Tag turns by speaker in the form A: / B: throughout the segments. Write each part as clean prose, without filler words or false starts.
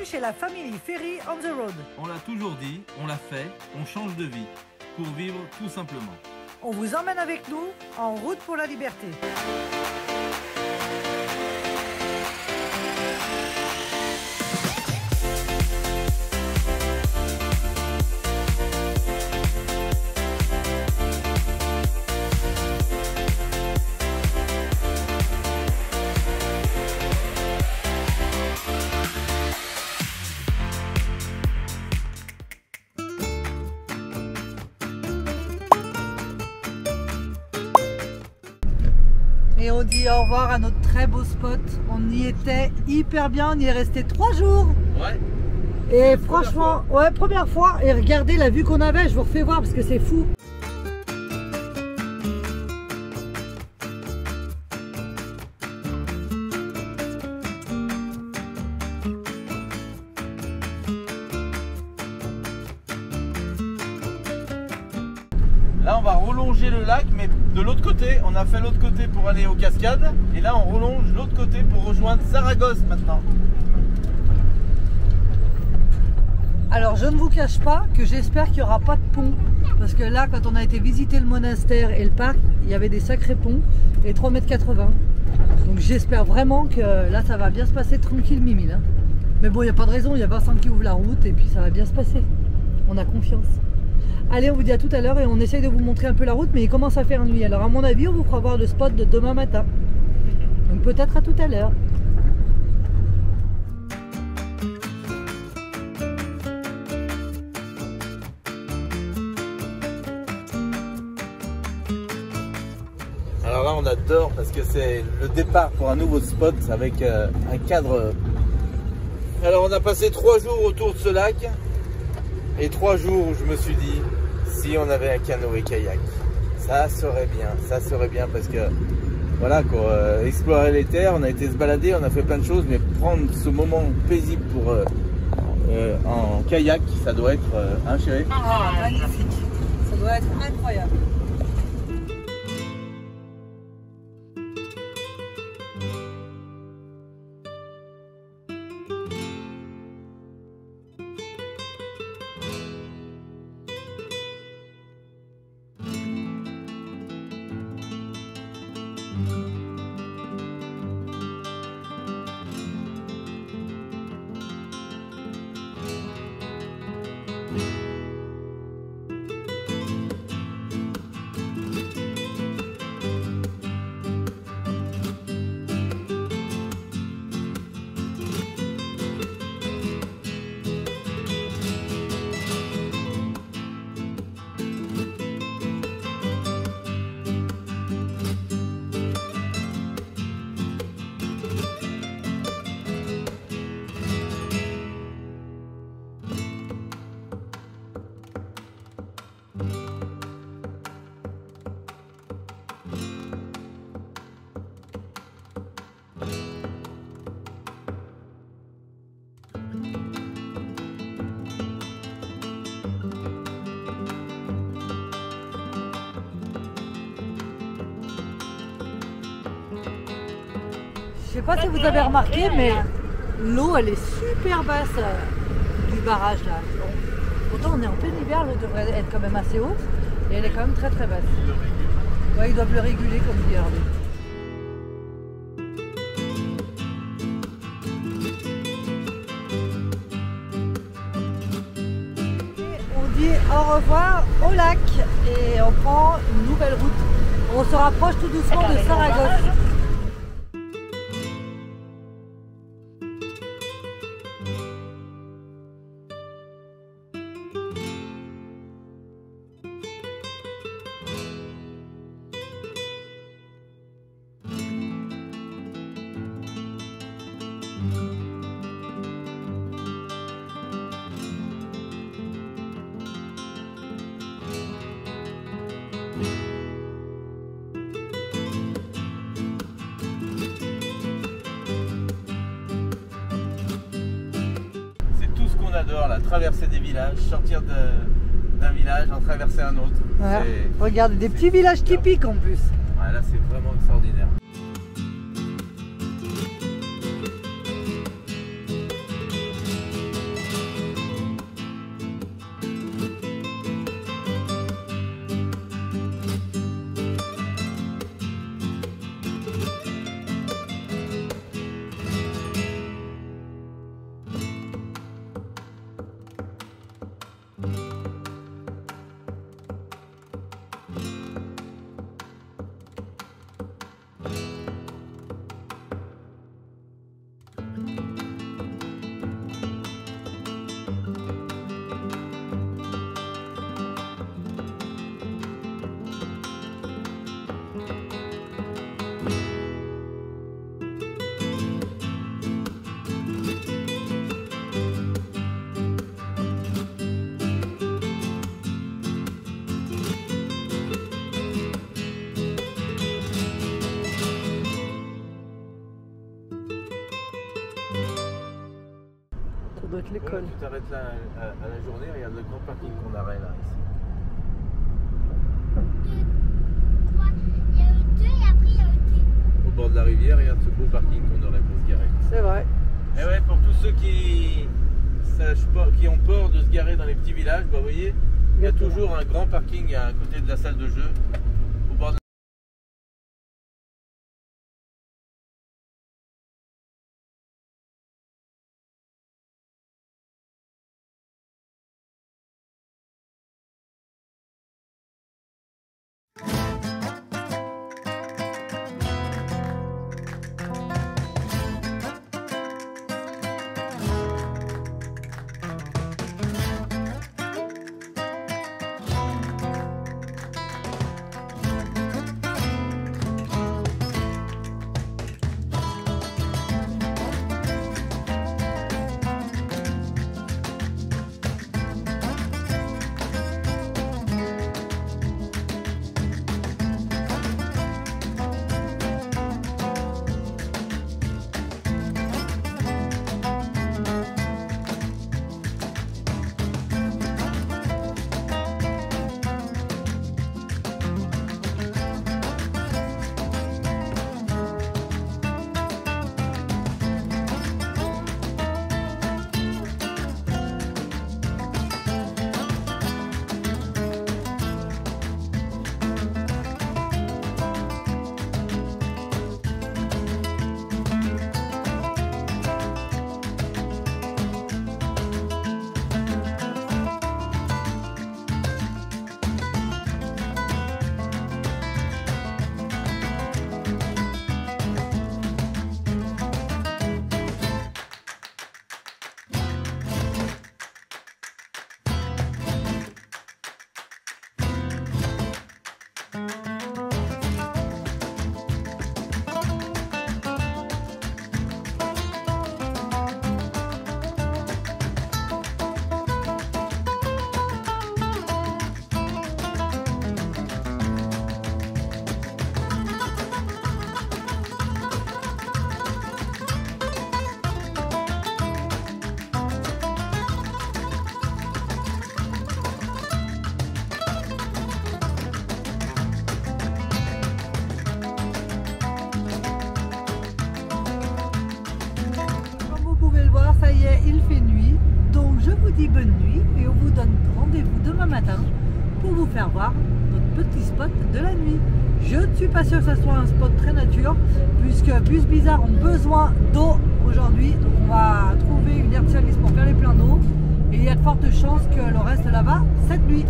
A: bienvenue chez la famille Ferry on the Road.
B: On l'a toujours dit, on l'a fait, on change de vie pour vivre tout simplement.
A: On vous emmène avec nous en route pour la liberté. Et on dit au revoir à notre très beau spot. On y était hyper bien, on y est resté 3 jours.
B: Ouais.
A: Et franchement, ouais, première fois. Et regardez la vue qu'on avait, je vous refais voir parce que c'est fou.
B: Là on va relonger le lac, mais de l'autre côté. On a fait l'autre côté pour aller aux cascades. Et là on relonge l'autre côté pour rejoindre Saragosse maintenant.
A: Alors je ne vous cache pas que j'espère qu'il n'y aura pas de pont. Parce que là quand on a été visiter le monastère et le parc, il y avait des sacrés ponts et 3,80 m. Donc j'espère vraiment que là ça va bien se passer tranquille mimile. Hein. Mais bon, il n'y a pas de raison, il y a Vincent qui ouvre la route et puis ça va bien se passer. On a confiance. Allez, on vous dit à tout à l'heure et on essaye de vous montrer un peu la route, mais il commence à faire nuit. Alors à mon avis, on vous fera voir le spot de demain matin. Donc peut-être à tout à l'heure.
B: Alors là on adore parce que c'est le départ pour un nouveau spot avec un cadre. Alors on a passé 3 jours autour de ce lac. Et 3 jours où je me suis dit, si on avait un canot et kayak, ça serait bien parce que voilà quoi, explorer les terres, on a été se balader, on a fait plein de choses, mais prendre ce moment paisible pour en kayak, ça doit être hein chérie?
A: Ah, magnifique, ça doit être incroyable. Je sais pas si vous avez remarqué, mais l'eau elle est super basse du barrage là. Pourtant on est en plein hiver, l'eau devrait être quand même assez haute et elle est quand même très très basse. Ouais, ils doivent le réguler comme dit Hervé. On dit au revoir au lac et on prend une nouvelle route. On se rapproche tout doucement de Saragosse.
B: Adore la traversée des villages, sortir d'un village, en traverser un autre.
A: Ouais. Regardez, des petits villages typiques en plus.
B: Ouais, là c'est vraiment extraordinaire.
A: doit être l'école.
B: Ouais, tu t'arrêtes là à la journée, regarde le grand parking qu'on arrête là ici. Il y a E2 et après il y a E3. Au bord de la rivière, regarde ce beau parking qu'on aurait pour se garer.
A: C'est vrai.
B: Et ouais, pour tous ceux qui ont peur de se garer dans les petits villages, bah, vous voyez, il y a toujours un grand parking à côté de la salle de jeu. Au bord de
A: il fait nuit, donc je vous dis bonne nuit et on vous donne rendez-vous demain matin pour vous faire voir notre petit spot de la nuit. Je ne suis pas sûre que ce soit un spot très nature puisque Bus Bizarre ont besoin d'eau aujourd'hui, donc on va trouver une herbe service pour faire les pleins d'eau et il y a de fortes chances que le reste là-bas cette nuit.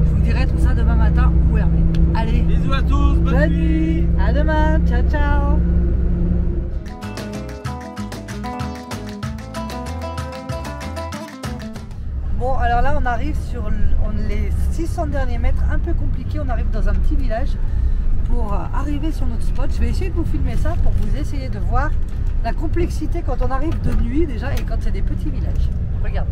A: Je vous dirai tout ça demain matin ou Hervé. Allez,
B: bisous à tous, bonne nuit.
A: À demain, ciao ciao. Bon, alors là on arrive sur les 600 derniers mètres, un peu compliqué, on arrive dans un petit village pour arriver sur notre spot. Je vais essayer de vous filmer ça pour vous essayer de voir la complexité quand on arrive de nuit déjà et quand c'est des petits villages. Regarde.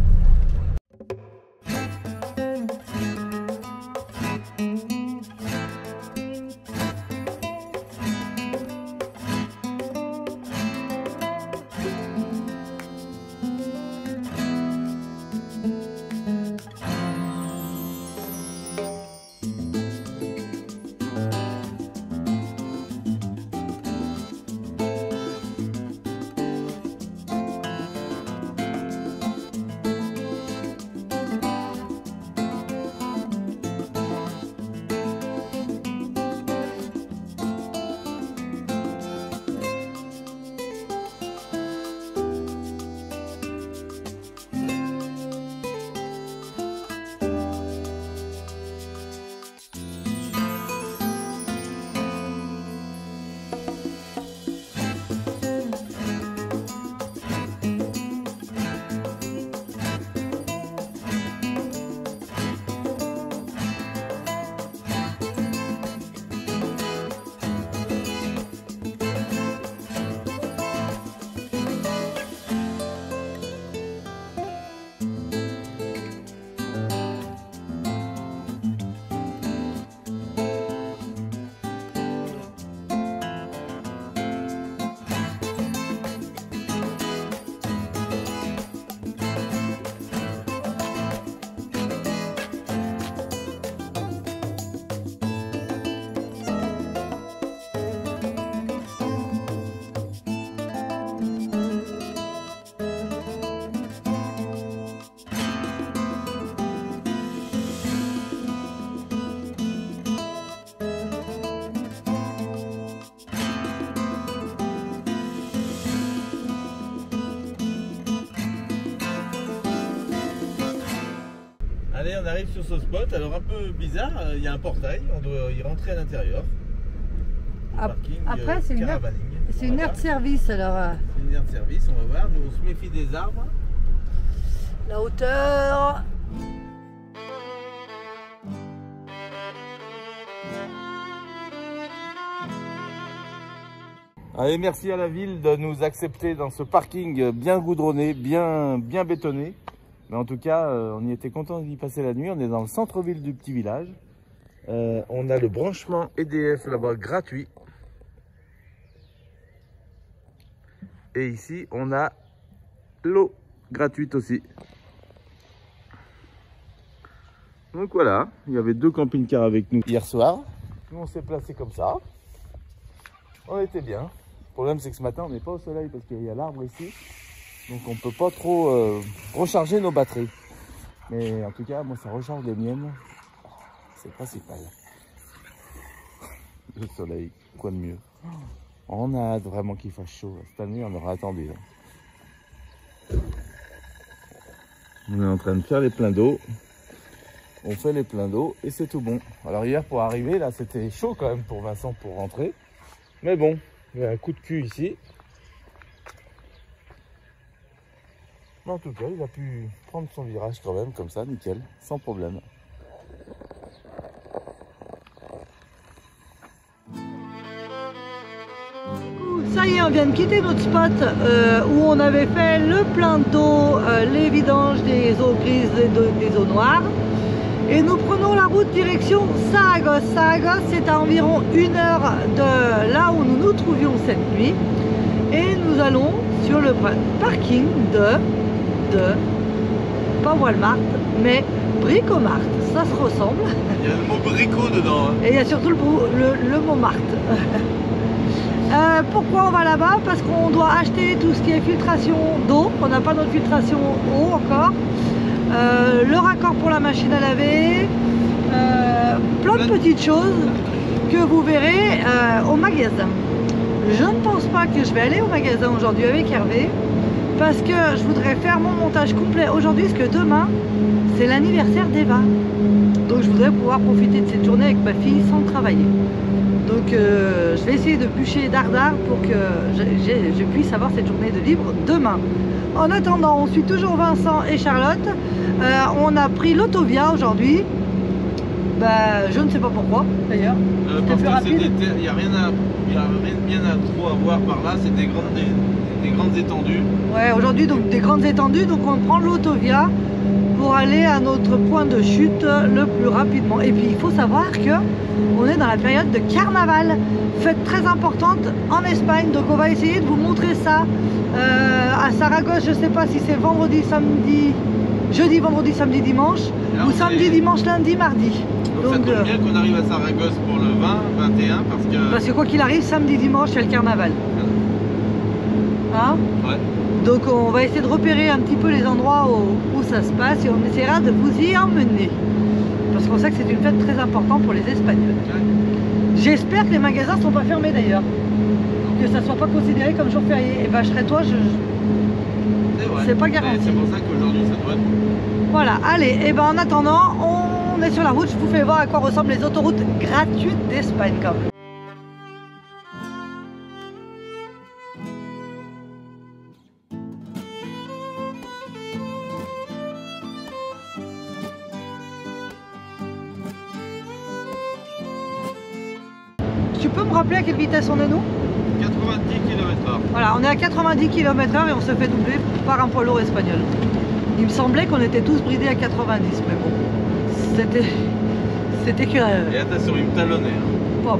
B: est, on arrive sur ce spot. Alors un peu bizarre, il y a un portail, on doit y rentrer à l'intérieur.
A: Après, c'est une heure de service alors.
B: C'est une heure de service, on va voir. Nous, on se méfie des arbres.
A: La hauteur.
B: Allez, merci à la ville de nous accepter dans ce parking bien goudronné, bien bétonné. Mais en tout cas, on y était content d'y passer la nuit. On est dans le centre-ville du petit village. On a le branchement EDF là-bas gratuit. Et ici, on a l'eau gratuite aussi. Donc voilà, il y avait 2 camping-cars avec nous hier soir. Nous, on s'est placé comme ça. On était bien. Le problème, c'est que ce matin, on n'est pas au soleil parce qu'il y a l'arbre ici. Donc, on ne peut pas trop recharger nos batteries. Mais en tout cas, moi, ça recharge les miennes. C'est le principal. Le soleil, quoi de mieux. On a hâte vraiment qu'il fasse chaud. Cette année, on aura attendu. On est en train de faire les pleins d'eau. On fait les pleins d'eau et c'est tout bon. Alors hier, pour arriver, là, c'était chaud quand même pour Vincent pour rentrer. Mais bon, il y a un coup de cul ici. Mais en tout cas, il a pu prendre son virage quand même, comme ça, nickel, sans problème.
A: Ça y est, on vient de quitter notre spot où on avait fait le plein d'eau, les vidanges des eaux grises et des eaux noires. Et nous prenons la route direction Saragosse. Saragosse, c'est à environ 1 heure de là où nous nous trouvions cette nuit. Et nous allons sur le parking pas Walmart, mais Bricomart. Ça se ressemble.
B: Il y a le mot Brico dedans. Hein.
A: Et il y a surtout le mot Marthe. Pourquoi on va là-bas? Parce qu'on doit acheter tout ce qui est filtration d'eau. On n'a pas notre filtration eau encore. Le raccord pour la machine à laver, plein de petites choses que vous verrez au magasin. Je ne pense pas que je vais aller au magasin aujourd'hui avec Hervé parce que je voudrais faire mon montage complet aujourd'hui parce que demain c'est l'anniversaire d'Eva. Donc je voudrais pouvoir profiter de cette journée avec ma fille sans travailler. Donc je vais essayer de bûcher dardard pour que je puisse avoir cette journée de libre demain. En attendant, on suit toujours Vincent et Charlotte. On a pris l'Autovia aujourd'hui. Bah, je ne sais pas pourquoi d'ailleurs.
B: Parce que il n'y a rien de bien à trop à voir par là, c'est des grandes étendues. Ouais,
A: aujourd'hui donc des grandes étendues, donc on prend l'Autovia pour aller à notre point de chute le plus rapidement. Et puis il faut savoir que on est dans la période de carnaval, fête très importante en Espagne, donc on va essayer de vous montrer ça. À Saragosse, je ne sais pas si c'est vendredi, samedi, jeudi, vendredi, samedi, dimanche, ou samedi, dimanche, lundi, mardi.
B: Donc ça tombe bien qu'on arrive à Saragosse pour le 20, 21, parce que
A: quoi qu'il arrive, samedi, dimanche, c'est le carnaval. Hein? Ouais. Donc on va essayer de repérer un petit peu les endroits où ça se passe et on essaiera de vous y emmener. Parce qu'on sait que c'est une fête très importante pour les Espagnols. Ouais. J'espère que les magasins ne sont pas fermés d'ailleurs. Que ça ne soit pas considéré comme jour férié. Et vacherais-toi, c'est pas garanti.
B: C'est pour ça qu'aujourd'hui ça doit être.
A: Voilà, allez, et ben en attendant, on est sur la route. Je vous fais voir à quoi ressemblent les autoroutes gratuites d'Espagne quand même. Tu peux me rappeler à quelle vitesse on est nous?
B: 90 km/h.
A: Voilà, on est à 90 km/h et on se fait doubler par un poids lourd espagnol. Il me semblait qu'on était tous bridés à 90, mais bon, c'était que...
B: Et attention, il me talonnait. Hein.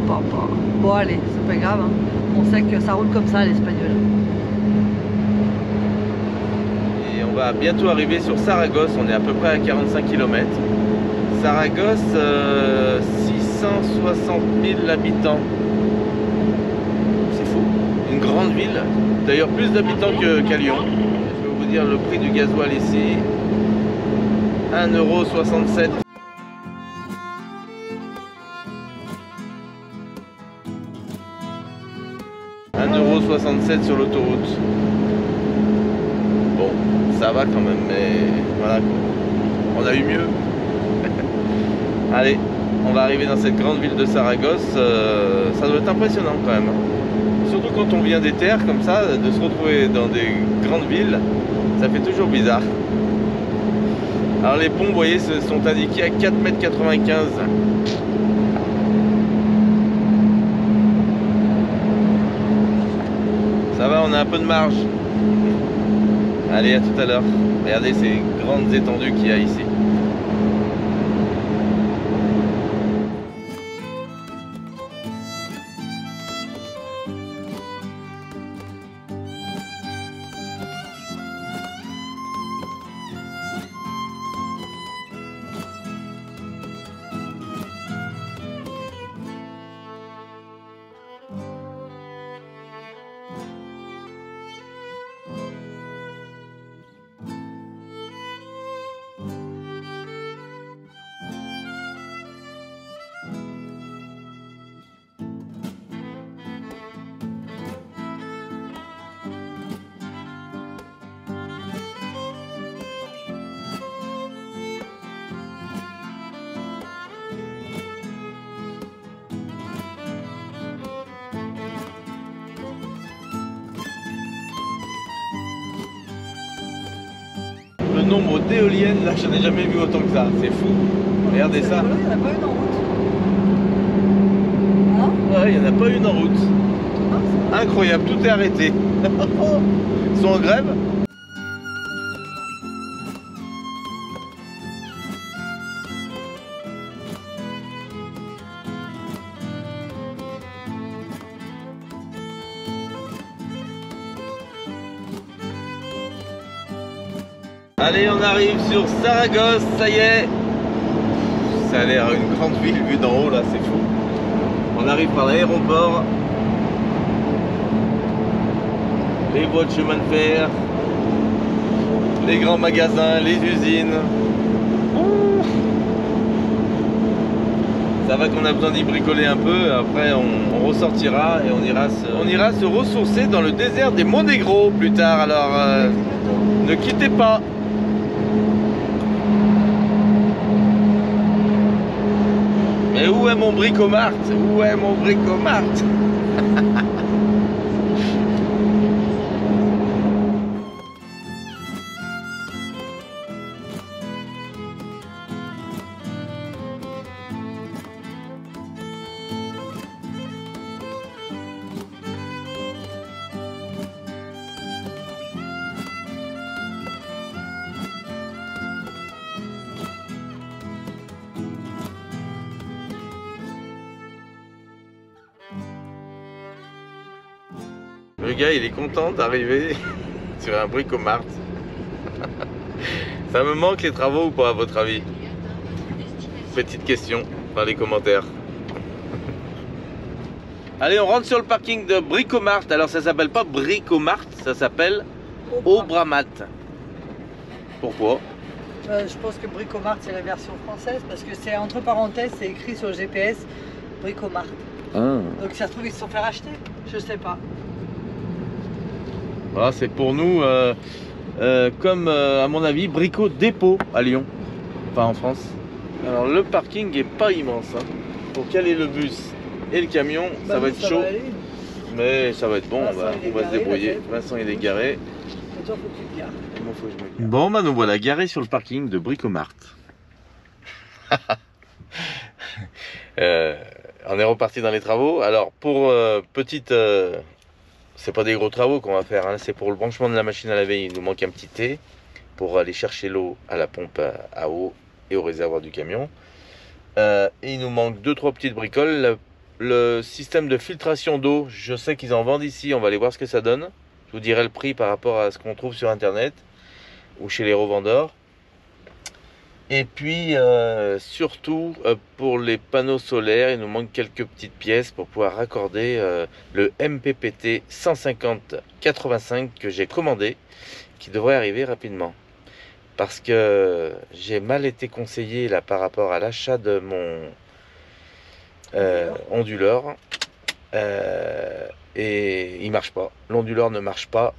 A: Bon allez, c'est pas grave, hein. On sait que ça roule comme ça à l'espagnol.
B: Et on va bientôt arriver sur Saragosse, on est à peu près à 45 km. Saragosse, 660 000 habitants. C'est fou. Une grande ville. D'ailleurs, plus d'habitants qu'à Lyon. Je vais vous dire le prix du gasoil ici. 1,67 €. Sur l'autoroute. Bon, ça va quand même, mais voilà quoi. On a eu mieux. Allez, on va arriver dans cette grande ville de Saragosse. Ça doit être impressionnant quand même. Surtout quand on vient des terres comme ça, de se retrouver dans des grandes villes, ça fait toujours bizarre. Alors les ponts, vous voyez, sont indiqués à 4,95 m. Ça va, on a un peu de marge. Allez, à tout à l'heure. Regardez ces grandes étendues qu'il y a ici. Le nombre d'éoliennes, là, j'en ai jamais vu autant que ça. C'est fou. Regardez ça.
A: Il n'y en a pas une en route. Hein?
B: Ouais, il n'y en a pas une en route.
A: Ah,
B: incroyable, tout est arrêté. Ils sont en grève. Allez, on arrive sur Saragosse, ça y est. Ça a l'air une grande ville vue d'en haut, là, c'est fou. On arrive par l'aéroport. Les voies de chemin de fer. Les grands magasins, les usines. Ça va qu'on a besoin d'y bricoler un peu. Après, on ressortira et on ira se ressourcer dans le désert des Monténégro plus tard. Alors, ne quittez pas. Mais où est mon bricomart? Où est mon bricomart? Le gars, il est content d'arriver sur un bricomart. Ça me manque les travaux ou pas, à votre avis? Petite question dans les commentaires. Allez, on rentre sur le parking de Bricomart. Alors, ça s'appelle pas Bricomart, ça s'appelle Aubramat. Pourquoi?
A: Je pense que Bricomart, c'est la version française parce que c'est entre parenthèses, c'est écrit sur le GPS Bricomart.
B: Ah.
A: Donc, ça se trouve, ils se sont fait racheter. Je sais pas.
B: Voilà, c'est pour nous, comme à mon avis, Brico Dépôt à Lyon, enfin en France. Alors le parking est pas immense, hein. Pour caler le bus et le camion, ça va être chaud, mais ça va être bon, on va se débrouiller. Vincent il est garé. Bon bah nous voilà garés sur le parking de Bricomart. On est reparti dans les travaux. Alors pour petite... c'est pas des gros travaux qu'on va faire, hein. C'est pour le branchement de la machine à laver. Il nous manque un petit T pour aller chercher l'eau à la pompe à eau et au réservoir du camion. Et il nous manque 2-3 petites bricoles. Le système de filtration d'eau, je sais qu'ils en vendent ici. On va aller voir ce que ça donne. Je vous dirai le prix par rapport à ce qu'on trouve sur internet ou chez les revendeurs. Et puis surtout pour les panneaux solaires, il nous manque quelques petites pièces pour pouvoir raccorder le MPPT 150-85 que j'ai commandé, qui devrait arriver rapidement. Parce que j'ai mal été conseillé là par rapport à l'achat de mon onduleur. Et il marche pas. L'onduleur ne marche pas.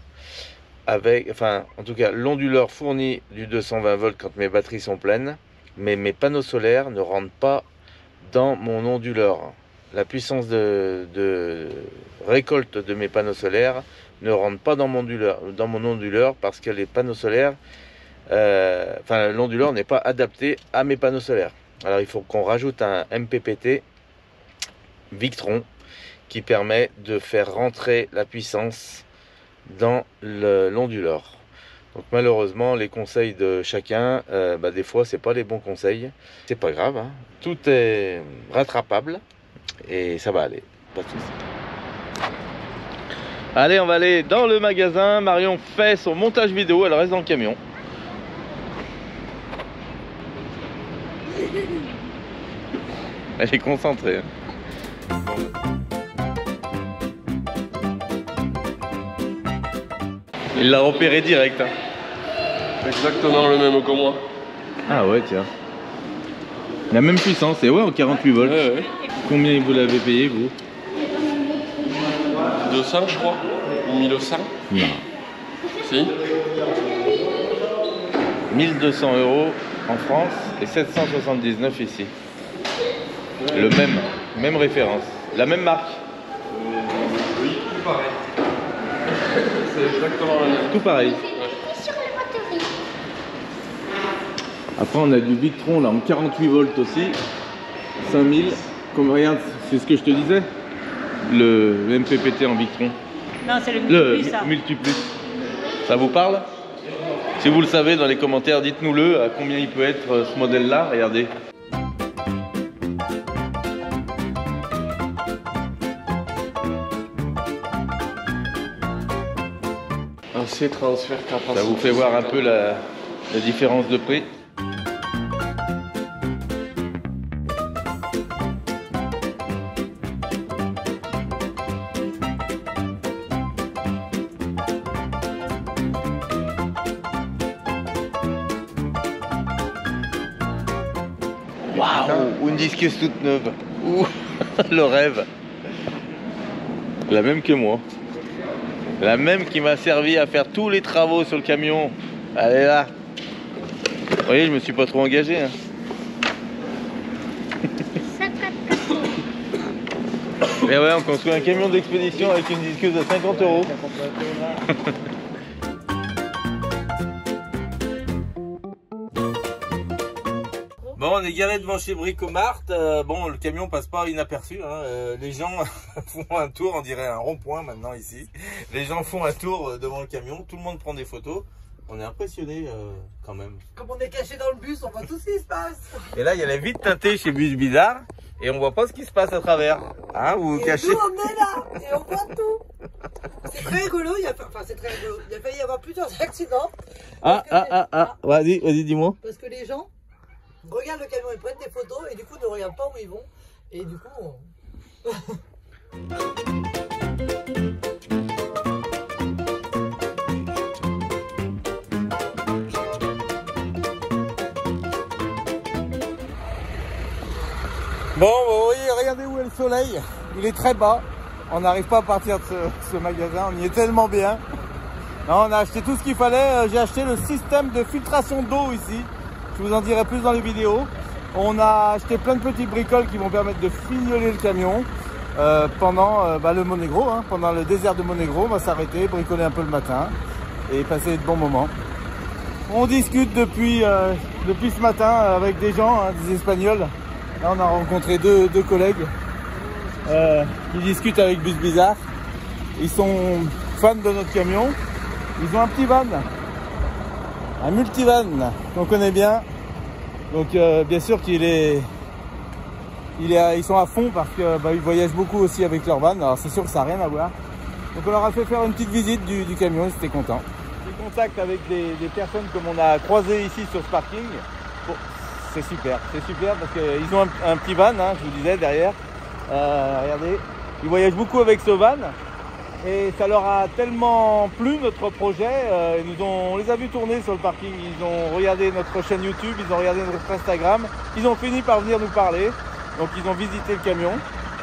B: Avec, enfin, en tout cas, l'onduleur fournit du 220 volts quand mes batteries sont pleines. mais mes panneaux solaires ne rentrent pas dans mon onduleur. La puissance de récolte de mes panneaux solaires ne rentre pas dans mon onduleur parce que les panneaux solaires, l'onduleur n'est pas adapté à mes panneaux solaires. Alors il faut qu'on rajoute un MPPT Victron qui permet de faire rentrer la puissance dans l'onduleur. Donc malheureusement les conseils de chacun, des fois c'est pas les bons conseils. C'est pas grave, hein. Tout est rattrapable et ça va aller, pas de souci. Allez, on va aller dans le magasin. Marion fait son montage vidéo, elle reste dans le camion. Elle est concentrée, hein. Il l'a repéré direct, hein.
C: Exactement le même que moi.
B: Ah ouais, tiens. La même puissance, et ouais, en 48 volts.
C: Ouais.
B: Combien vous l'avez payé, vous?
C: 200 je crois. Ou 1100.
B: Non.
C: Si.
B: 1200 € en France et 779 ici. Le même référence. La même marque.
C: Oui, tout pareil. C'est exactement la même.
B: Tout pareil. Après on a du Victron là en 48 volts aussi. 5000. Comme regarde, c'est ce que je te disais. Le MPPT en Victron.
D: Non, c'est le Multiplus, ça.
B: Multiplus. Ça vous parle? Si vous le savez dans les commentaires, dites-nous-le à combien il peut être ce modèle-là. Regardez.
C: Ancien transfert capacité.
B: Ça vous fait voir un peu la différence de prix. Waouh, une disqueuse toute neuve. Ouh, le rêve. La même que moi. La même qui m'a servi à faire tous les travaux sur le camion. Elle est là. Vous voyez, je me suis pas trop engagé. Hein. Et ouais, on construit un camion d'expédition avec une disqueuse à 50 €. Bon, on est garé devant chez Bricomart. Bon, le camion passe pas inaperçu, hein. Les gens font un tour, on dirait un rond-point maintenant ici. Les gens font un tour devant le camion, tout le monde prend des photos. On est impressionné quand même.
A: Comme on est caché dans le bus, on voit tout ce qui se passe.
B: Et là, il y a la vitre teintée chez Bus Bizarre et on voit pas ce qui se passe à travers. Hein, vous vous cachez.
A: Nous, on est là et on voit tout. C'est très rigolo, c'est très rigolo. Il a failli y avoir plusieurs accidents.
B: Vas-y, dis-moi.
A: Parce que les gens regardent le camion, ils prennent des photos et du coup ne regardent pas où ils vont. Et du coup,
B: Bon, vous voyez, regardez où est le soleil. Il est très bas. On n'arrive pas à partir de ce magasin. On y est tellement bien. Non, on a acheté tout ce qu'il fallait. J'ai acheté le système de filtration d'eau ici. Je vous en dirai plus dans les vidéos. On a acheté plein de petites bricoles qui vont permettre de fignoler le camion pendant le Monegro. Hein. Pendant le désert de Monegro, on va s'arrêter, bricoler un peu le matin et passer de bons moments. On discute depuis ce matin avec des gens, hein, des Espagnols. Là, on a rencontré deux collègues qui discutent avec Bus Bizarre. Ils sont fans de notre camion. Ils ont un petit van, un multivan qu'on connaît bien. Donc bien sûr ils sont à fond parce qu'ils voyagent beaucoup aussi avec leur van. Alors c'est sûr que ça n'a rien à voir. Donc on leur a fait faire une petite visite du camion, ils étaient contents. J'ai contact avec des personnes comme on a croisé ici sur ce parking. Bon, c'est super parce qu'ils ont un petit van, hein, je vous disais derrière. Regardez, ils voyagent beaucoup avec ce van. Et ça leur a tellement plu notre projet, on les a vus tourner sur le parking, ils ont regardé notre chaîne YouTube, ils ont regardé notre Instagram, ils ont fini par venir nous parler, donc ils ont visité le camion,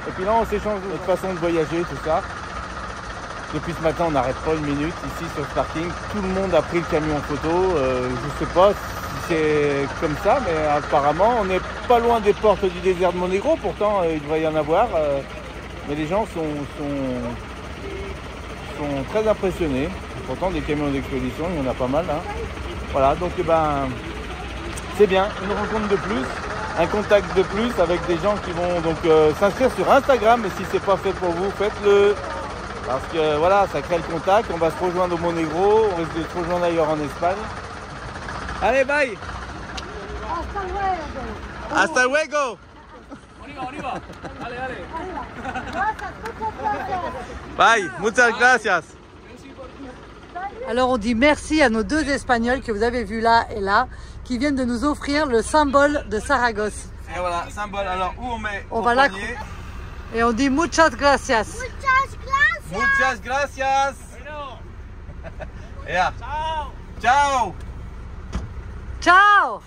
B: et puis là on s'échange notre façon de voyager, tout ça. Depuis ce matin on n'arrête pas une minute ici sur ce parking, tout le monde a pris le camion en photo, je sais pas c'est comme ça, mais apparemment on n'est pas loin des portes du désert de Monegro, pourtant il devrait y en avoir, mais les gens sont très impressionnés. Pourtant des camions d'expédition, il y en a pas mal. Hein. Voilà, donc c'est bien, une rencontre de plus, un contact de plus avec des gens qui vont donc s'inscrire sur Instagram, et si c'est pas fait pour vous, faites-le. Parce que voilà, ça crée le contact, on va se rejoindre au Monegro, on risque de se rejoindre ailleurs en Espagne. Allez, bye. Hasta luego. Arriba. Allez. Bye, muchas gracias.
A: Alors on dit merci à nos deux Espagnols que vous avez vus là et là, qui viennent de nous offrir le symbole de Saragosse.
B: Et voilà, symbole. Alors où on met
A: on va là et on dit muchas gracias.
B: Muchas gracias. Yeah. Ciao.
A: Ciao.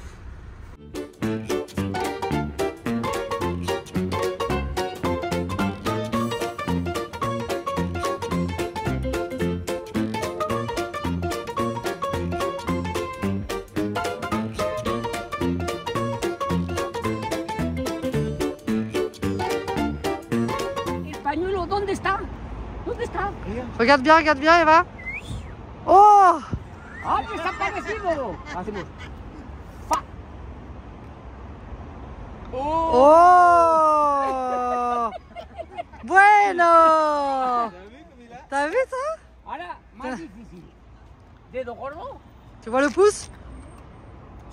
D: Pañuelo, ¿dónde está? ¿Dónde está?
A: Regarde bien, Eva. Oh!
D: ¡Ah, desaparecido! Hacemos. ¡Fa!
A: Oh! Bueno! T'as vu ça?
D: Ahora, más difícil. Dedo gordo,
A: Tu vois le pouce?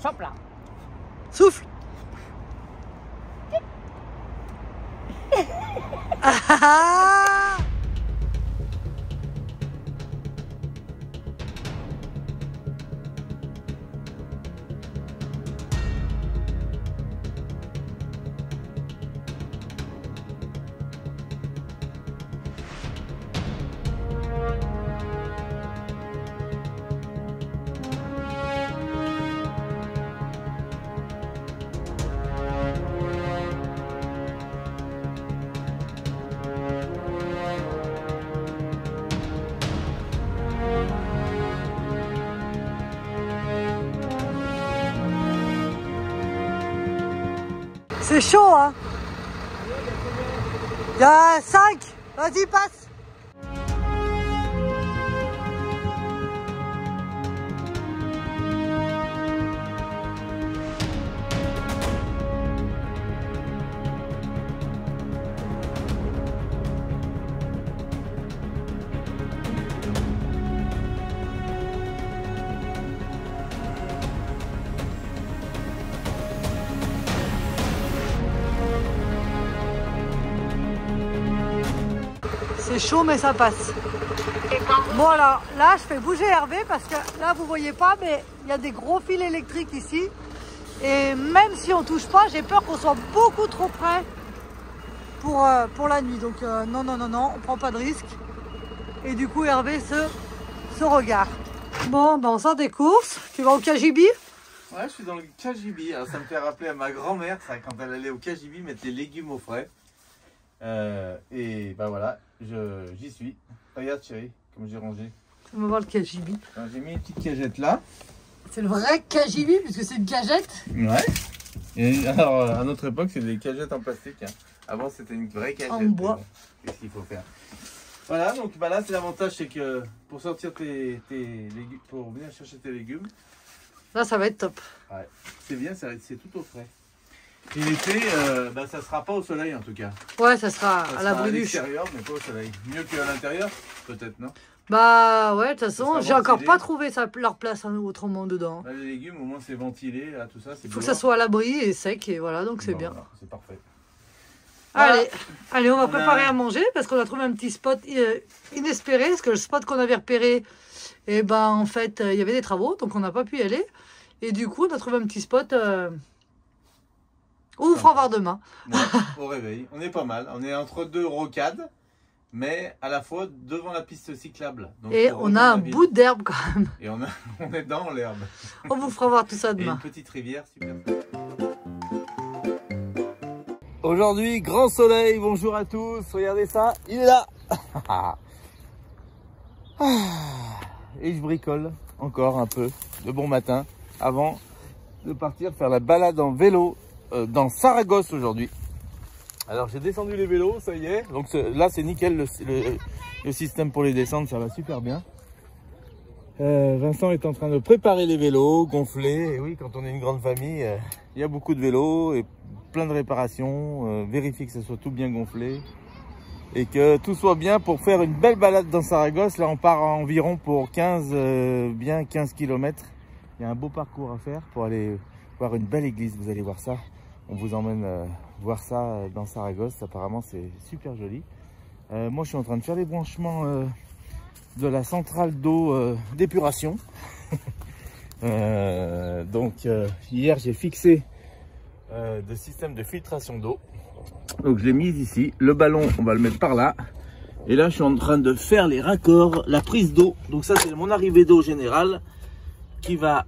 D: sopla.
A: Souffle. Ah! C'est chaud, hein? Il y a 5. Vas-y, passe. C'est chaud mais ça passe. Bon alors là je fais bouger Hervé parce que là vous voyez pas mais il y a des gros fils électriques ici. Et même si on touche pas, j'ai peur qu'on soit beaucoup trop près pour la nuit. Donc non, on prend pas de risque. Et du coup Hervé se regarde. Bon ben on sort des courses. Tu vas au KGB?
B: Ouais, je suis dans le KGB. Alors, ça me fait rappeler à ma grand-mère, ça, quand elle allait au KGB mettre les légumes au frais. Et bah voilà, j'y suis. Regarde chérie, comme j'ai rangé.
A: On va voir le KGB.
B: J'ai mis une petite cagette là.
A: C'est le vrai KGB puisque c'est une cagette.
B: Ouais. Et alors à notre époque c'est des cagettes en plastique. Hein. Avant c'était une vraie cagette.
A: En bois.
B: Qu'est-ce qu'il faut faire? Voilà, donc bah là c'est l'avantage, c'est que pour sortir tes légumes, pour venir chercher tes légumes.
A: Là ça va être top.
B: Ouais, c'est bien, c'est tout au frais. Et l'été, bah, ça sera pas au soleil en tout cas.
A: Ouais, ça sera
B: Ça
A: à l'abri
B: à
A: du
B: l'extérieur, mais pas au soleil. Mieux qu'à l'intérieur, peut-être, non?
A: Bah ouais, de toute façon,
B: sera
A: j'ai encore
B: ventilé.
A: pas trouvé leur place hein, autrement dedans.
B: Là, les légumes, au moins c'est ventilé, là, tout ça, c'est
A: Il faut que ça soit à l'abri et sec et voilà, donc c'est bien.
B: Voilà, c'est parfait.
A: Allez, on va préparer à manger parce qu'on a trouvé un petit spot inespéré. Parce que le spot qu'on avait repéré, et ben en fait, il y avait des travaux, donc on n'a pas pu y aller. Et du coup, on a trouvé un petit spot où on fera voir demain.
B: Ouais, au réveil, on est pas mal. On est entre deux rocades, mais à la fois devant la piste cyclable. Donc,
A: Et on a un bout d'herbe quand même.
B: Et on est dans l'herbe.
A: On vous fera voir tout ça
B: Et
A: demain.
B: une petite rivière, super. Aujourd'hui, grand soleil, bonjour à tous, regardez ça, il est là. Et je bricole encore un peu de bon matin avant de partir faire la balade en vélo dans Saragosse aujourd'hui. Alors j'ai descendu les vélos, ça y est. Donc là c'est nickel le système pour les descendre, ça va super bien. Vincent est en train de préparer les vélos, gonfler. Et oui, quand on est une grande famille, il y a beaucoup de vélos et plein de réparations. Vérifier que ce soit tout bien gonflé et que tout soit bien pour faire une belle balade dans Saragosse. Là on part environ pour 15 km. Il y a un beau parcours à faire pour aller voir une belle église, vous allez voir ça. On vous emmène voir ça dans Saragosse, apparemment c'est super joli. Moi je suis en train de faire les branchements de la centrale d'eau d'épuration. Donc hier j'ai fixé le système de filtration d'eau. Donc je l'ai mis ici, le ballon on va le mettre par là. Et là je suis en train de faire les raccords, la prise d'eau. Donc ça c'est mon arrivée d'eau générale qui va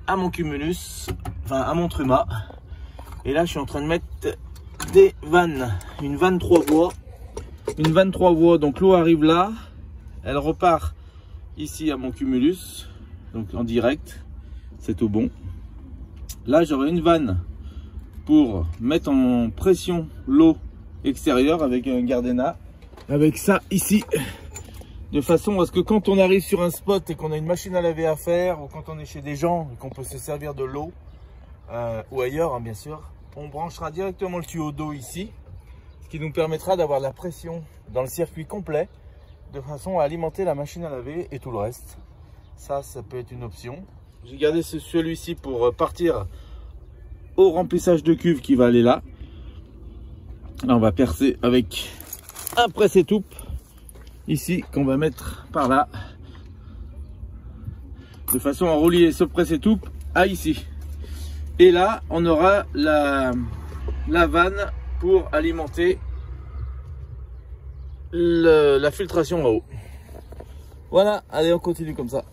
B: à mon cumulus, enfin à mon truma. Et là je suis en train de mettre des vannes, une vanne 3 voies. Une vanne 3 voies, donc l'eau arrive là, elle repart ici à mon cumulus, donc en direct, c'est tout bon. Là j'aurai une vanne pour mettre en pression l'eau extérieure avec un Gardena, avec ça ici, de façon à ce que quand on arrive sur un spot et qu'on a une machine à laver à faire, ou quand on est chez des gens et qu'on peut se servir de l'eau, ou ailleurs hein, bien sûr, on branchera directement le tuyau d'eau ici, ce qui nous permettra d'avoir de la pression dans le circuit complet, de façon à alimenter la machine à laver et tout le reste. Ça peut être une option. J'ai gardé celui-ci pour partir au remplissage de cuve qui va aller là. Là on va percer avec un presse-étoupe ici qu'on va mettre par là, de façon à relier ce presse-étoupe à ici. Et là on aura la vanne pour alimenter la filtration à eau. Voilà, allez on continue comme ça.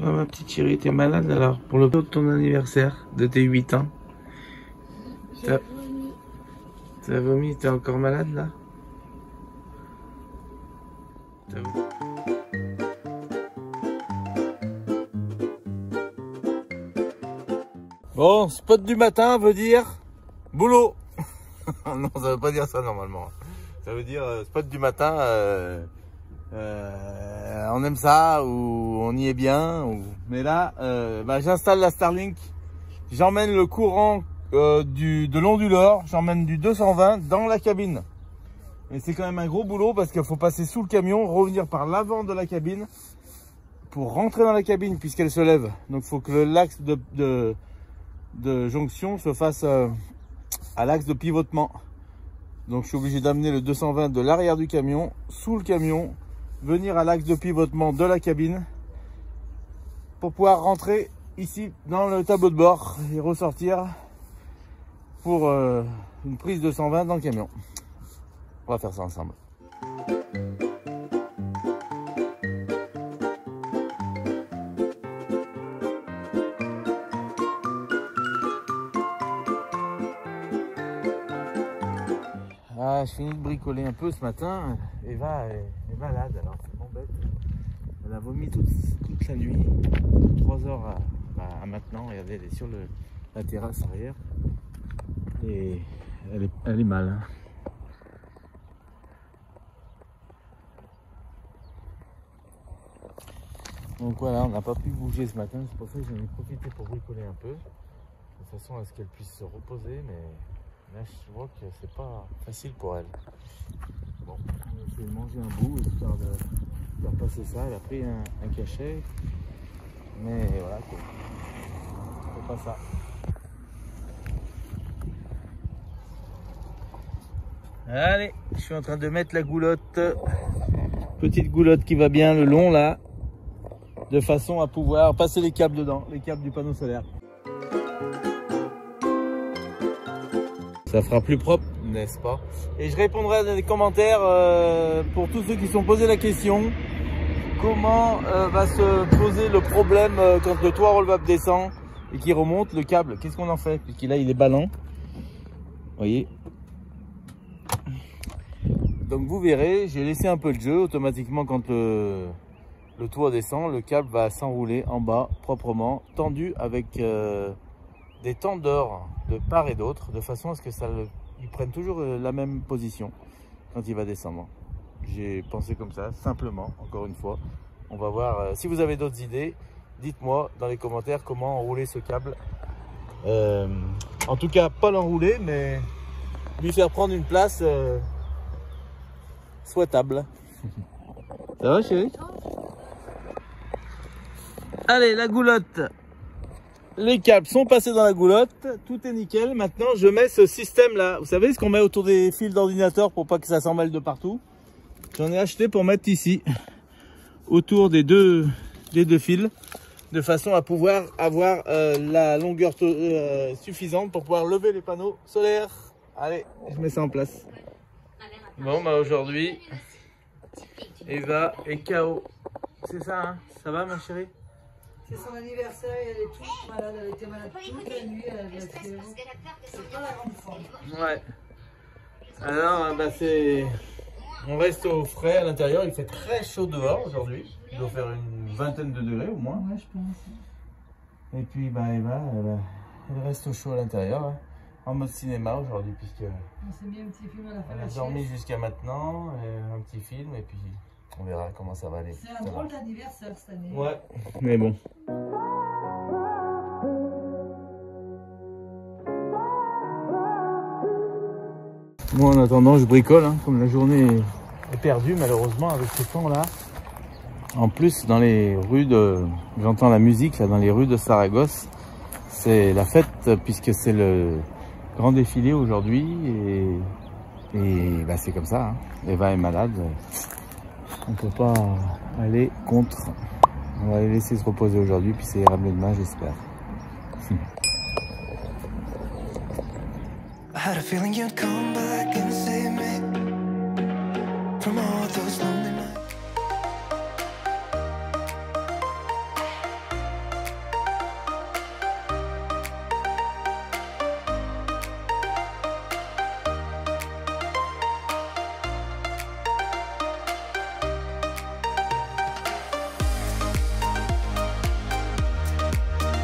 B: Oh, ma petite chérie, t'es malade alors pour le jour de ton anniversaire de tes 8 ans? T'as vomi, t'es encore malade là? Bon, spot du matin veut dire boulot. Non, ça veut pas dire ça normalement. Ça veut dire spot du matin, on aime ça ou on y est bien. Mais là, j'installe la Starlink, j'emmène le courant de l'onduleur, j'emmène du 220 dans la cabine. Et c'est quand même un gros boulot parce qu'il faut passer sous le camion, revenir par l'avant de la cabine pour rentrer dans la cabine puisqu'elle se lève. Donc il faut que l'axe de jonction se fasse à l'axe de pivotement. Donc je suis obligé d'amener le 220 de l'arrière du camion, sous le camion, venir à l'axe de pivotement de la cabine pour pouvoir rentrer ici dans le tableau de bord et ressortir pour une prise de 120 dans le camion. On va faire ça ensemble. Ah, je finis de bricoler un peu ce matin. Eva est malade, alors ça m'embête. Elle a vomi toute la nuit, de 3 heures à maintenant. Regardez, elle est sur la terrasse arrière et elle est mal. Hein. Donc voilà, on n'a pas pu bouger ce matin, c'est pour ça que j'en ai profité pour bricoler un peu, de façon à ce qu'elle puisse se reposer, mais là je vois que c'est pas facile pour elle. Bon, on va essayer de manger un bout, histoire de faire passer ça. Elle a pris un cachet, mais voilà quoi, c'est pas ça. Allez, je suis en train de mettre la goulotte, petite goulotte qui va bien le long là, de façon à pouvoir passer les câbles dedans, les câbles du panneau solaire. Ça fera plus propre, n'est-ce pas? Et je répondrai dans les commentaires pour tous ceux qui se sont posé la question, comment va se poser le problème quand le toit relevable descend et qui remonte le câble. Qu'est-ce qu'on en fait? Puisqu'il là il est ballant, vous voyez. Donc vous verrez, j'ai laissé un peu le jeu automatiquement quand le tour descend, le câble va s'enrouler en bas proprement, tendu avec des tendeurs de part et d'autre, de façon à ce que il prenne toujours la même position quand il va descendre. J'ai pensé comme ça, simplement, encore une fois. On va voir, si vous avez d'autres idées, dites-moi dans les commentaires comment enrouler ce câble. En tout cas, pas l'enrouler, mais lui faire prendre une place souhaitable. Ça va, chérie? Allez, la goulotte. Les câbles sont passés dans la goulotte, tout est nickel. Maintenant, je mets ce système là. Vous savez ce qu'on met autour des fils d'ordinateur pour pas que ça s'emmêle de partout? J'en ai acheté pour mettre ici, autour des deux fils, de façon à pouvoir avoir la longueur suffisante pour pouvoir lever les panneaux solaires. Allez, je mets ça en place. Bon, bah aujourd'hui, Eva et KO. C'est ça, hein? Ça va, ma chérie?
A: C'est son anniversaire et elle est toute malade. Elle était malade toute la nuit. Elle avait la fièvre. C'est pas la grande forme.
B: Ouais. Alors, bah on reste au frais à l'intérieur. Il fait très chaud dehors aujourd'hui. Il doit faire une vingtaine de degrés au moins.
A: Ouais, je pense.
B: Et puis, bah, Eva, elle reste au chaud à l'intérieur. Hein, en mode cinéma aujourd'hui, puisque
A: On s'est mis un petit film à la fin.
B: elle a dormi jusqu'à maintenant. Un petit film, et puis on verra comment ça va aller.
A: C'est un drôle d'anniversaire cette année.
B: Ouais, mais bon. Moi, en attendant, je bricole, hein, comme la journée est perdue, malheureusement, avec ce temps-là. En plus, dans les rues de... J'entends la musique, là, dans les rues de Saragosse. C'est la fête, puisque c'est le grand défilé aujourd'hui. Et bah, c'est comme ça, hein. Eva est malade. On ne peut pas aller contre. On va les laisser se reposer aujourd'hui, puis ça ira mieux demain, j'espère.
E: I had a feeling you'd come back and save me from all those lonely